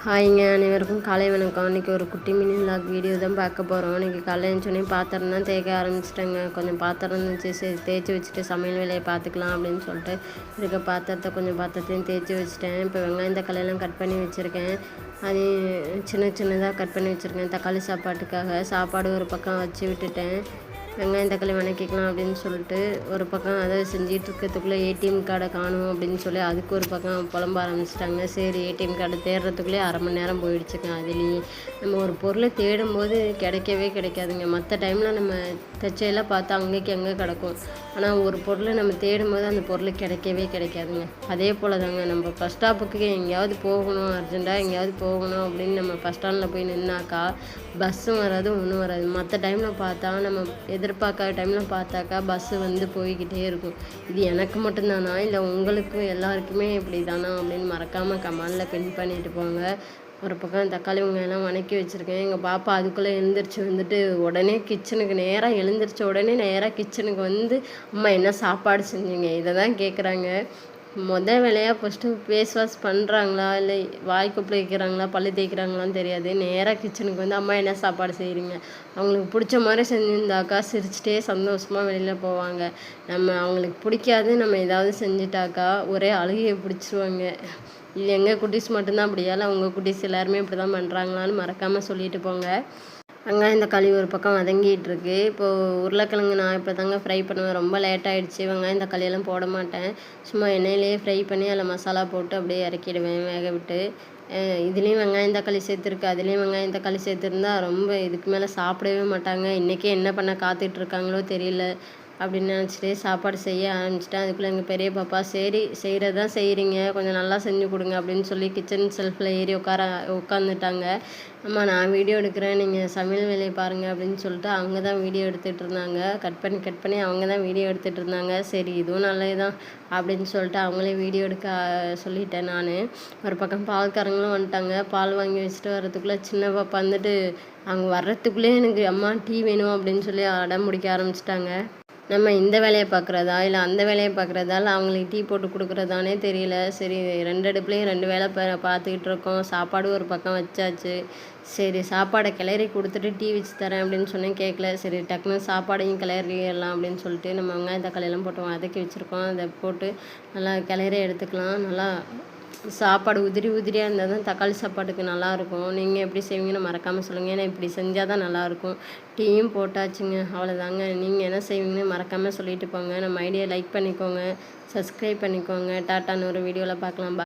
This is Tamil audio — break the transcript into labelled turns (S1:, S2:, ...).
S1: ஹாய்ங்க, அனைவருக்கும் காலை வணக்கம். இன்றைக்கி ஒரு குட்டி மினி விலாக் வீடியோ தான் பார்க்க போகிறோம். இன்றைக்கி காலையில் எழுந்தோடனே பாத்திரம் தான் தேய்க்க ஆரம்பிச்சிட்டேங்க. கொஞ்சம் பாத்திரம் இருந்துச்சு, சரி தேய்ச்சி வச்சுட்டு சமையல் வேலையை பார்த்துக்கலாம் அப்படின்னு சொல்லிட்டு இருக்க பாத்திரத்தையும் தேய்ச்சி வச்சுட்டேன். இப்போ வெங்காயம் தக்காளியெல்லாம் கட் பண்ணி வச்சுருக்கேன். அதையும் சின்னதாக கட் பண்ணி வச்சுருக்கேன் தக்காளி சாப்பாட்டுக்காக. சாப்பாடு ஒரு பக்கம் வச்சு விட்டுட்டேன். வெங்காயம் தக்காளி வணக்கிக்கலாம் அப்படின்னு சொல்லிட்டு ஒரு பக்கம் அதை செஞ்சிட்டு இருக்கிறதுக்குள்ளே ஏடிஎம் கார்டை காணும் அப்படின்னு சொல்லி அதுக்கு ஒரு பக்கம் புலம்ப ஆரம்பிச்சிட்டாங்க. சரி, ஏடிஎம் கார்டு தேடுறதுக்குள்ளே அரை மணி நேரம் போயிடுச்சுங்க. அதுலேயே நம்ம ஒரு பொருளை தேடும்போது கிடைக்கவே கிடைக்காதுங்க. மற்ற டைமில் நம்ம தச்சையெல்லாம் பார்த்தா அங்கேக்கு எங்கே கிடக்கும். ஆனால் ஒரு பொருளை நம்ம தேடும்போது அந்த பொருள் கிடைக்கவே கிடைக்காதுங்க. அதே போல் தாங்க, நம்ம பஸ் ஸ்டாப்புக்கு எங்கேயாவது போகணும், அர்ஜெண்ட்டாக எங்கேயாவது போகணும் அப்படின்னு நம்ம பஸ் ஸ்டாண்டில் போய் நின்னாக்கா பஸ்ஸும் வராது, ஒன்றும் வராது. மற்ற டைமில் பார்த்தா நம்ம எதிர்பார்க்காத டைமில் பார்த்தாக்கா பஸ்ஸு வந்து போய்கிட்டே இருக்கும். இது எனக்கு மட்டும்தானா இல்லை உங்களுக்கும் எல்லாருக்குமே இப்படி தானா அப்படின்னு மறக்காமல் கமெண்டில் பின் பண்ணிட்டு போங்க. ஒரு பக்கம் தக்காளி வெங்காயம்லாம் வணக்கி வச்சுருக்கேன். எங்கள் பாப்பா அதுக்குள்ளே எழுந்திரிச்சு வந்துட்டு உடனே கிச்சனுக்கு நேராக கிச்சனுக்கு வந்து அம்மா என்ன சாப்பாடு செஞ்சீங்க இதை தான் கேட்குறாங்க. வேலையாக ஃபஸ்ட்டு ஃபேஸ் வாஷ் பண்ணுறாங்களா இல்லை வாய் கொப்பளை வைக்கிறாங்களா பல்லு தேய்க்கிறாங்களான்னு தெரியாது. நேராக கிச்சனுக்கு வந்து அம்மா என்ன சாப்பாடு செய்கிறீங்க, அவங்களுக்கு பிடிச்ச மாதிரி செஞ்சுருந்தாக்கா சிரிச்சிட்டே சந்தோஷமாக வெளியில் போவாங்க. அவங்களுக்கு பிடிக்காது நம்ம ஏதாவது செஞ்சுட்டாக்கா ஒரே அழுகையை பிடிச்சிருவாங்க. இது எங்கள் குட்டீஸ் மட்டும்தான் அப்படியா இல்லை உங்கள் குட்டீஸ் எல்லாருமே இப்படி தான் பண்ணுறாங்களான்னு மறக்காமல் சொல்லிட்டு போங்க. வெங்காயம் தக்காளி ஒரு பக்கம் வதங்கிட்டுருக்கு. இப்போது உருளைக்கிழங்கு நான் இப்போ தாங்க ஃப்ரை பண்ணுவேன். ரொம்ப லேட் ஆகிடுச்சு. வெங்காயம் தக்காளியெல்லாம் போட மாட்டேன். சும்மா எண்ணெயிலேயே ஃப்ரை பண்ணி அதில் மசாலா போட்டு அப்படியே இறக்கிடுவேன் வேக விட்டு. இதுலேயும் வெங்காயம் தக்காளி சேர்த்துருக்கு, அதுலேயும் வெங்காயம் தக்காளி சேர்த்துருந்தா ரொம்ப இதுக்கு மேலே சாப்பிடவே மாட்டாங்க. இன்றைக்கே என்ன பண்ண காத்துட்ருக்காங்களோ தெரியல அப்படின்னு நினச்சிட்டு சாப்பாடு செய்ய ஆரம்பிச்சிட்டேன். அதுக்குள்ளே எங்கள் பெரிய பாப்பா சரி செய்கிறது தான் செய்கிறீங்க, கொஞ்சம் நல்லா செஞ்சு கொடுங்க அப்படின்னு சொல்லி கிச்சன் செல்ஃபில் ஏறி உட்காந்துட்டாங்க. அம்மா நான் வீடியோ எடுக்கிறேன், நீங்கள் சமையல் வேலையை பாருங்கள் அப்படின்னு சொல்லிட்டு அவங்க தான் வீடியோ எடுத்துகிட்டு இருந்தாங்க. கட் பண்ணி அவங்க தான் வீடியோ எடுத்துகிட்டு இருந்தாங்க. சரி இதுவும் நல்லது தான் அப்படின்னு சொல்லிட்டு அவங்களே வீடியோ எடுக்க சொல்லிட்டேன் நான். ஒரு பக்கம் பால்காரங்களும் வந்துட்டாங்க. பால் வாங்கி வச்சுட்டு வர்றதுக்குள்ளே சின்ன பாப்பா வந்துட்டு அவங்க வர்றதுக்குள்ளே எனக்கு அம்மா டீ வேணும் அப்படின்னு சொல்லி அடம் பிடிக்க ஆரம்பிச்சிட்டாங்க. நம்ம இந்த வேலையை பார்க்குறதா இல்லை அந்த வேலையை பார்க்குறதா இல்லை அவங்களுக்கு டீ போட்டு கொடுக்குறதானே தெரியல. சரி, 2 அடுப்புலேயும் 2 வேலை பார்த்துக்கிட்டு இருக்கோம். சாப்பாடு ஒரு பக்கம் வச்சாச்சு. சரி, சாப்பாடை கிளறி கொடுத்துட்டு டீ வச்சு தரேன் அப்படின்னு சொன்னேன், கேட்கல. சரி டக்குன்னு சாப்பாடையும் கிளறிடலாம் அப்படின்னு சொல்லிட்டு நம்ம வெங்காயம் தக்காளியெல்லாம் போட்டு வதக்கி வச்சுருக்கோம். அதை போட்டு நல்லா கிளறி எடுத்துக்கலாம். நல்லா சாப்பாடு உதிரியாக இருந்தால் தான் தக்காளி சாப்பாட்டுக்கு நல்லாயிருக்கும். நீங்கள் எப்படி செய்வீங்கன்னு மறக்காமல் சொல்லுங்கள். ஏன்னா இப்படி செஞ்சால் தான் நல்லாயிருக்கும். டீயும் போட்டாச்சுங்க, அவ்வளோதாங்க. நீங்கள் என்ன செய்வீங்கன்னு மறக்காமல் சொல்லிட்டு போங்க. நம்ம ஐடியா லைக் பண்ணிக்கோங்க, சப்ஸ்கிரைப் பண்ணிக்கோங்க. டாட்டான்னு ஒரு வீடியோவில் பார்க்கலாம்.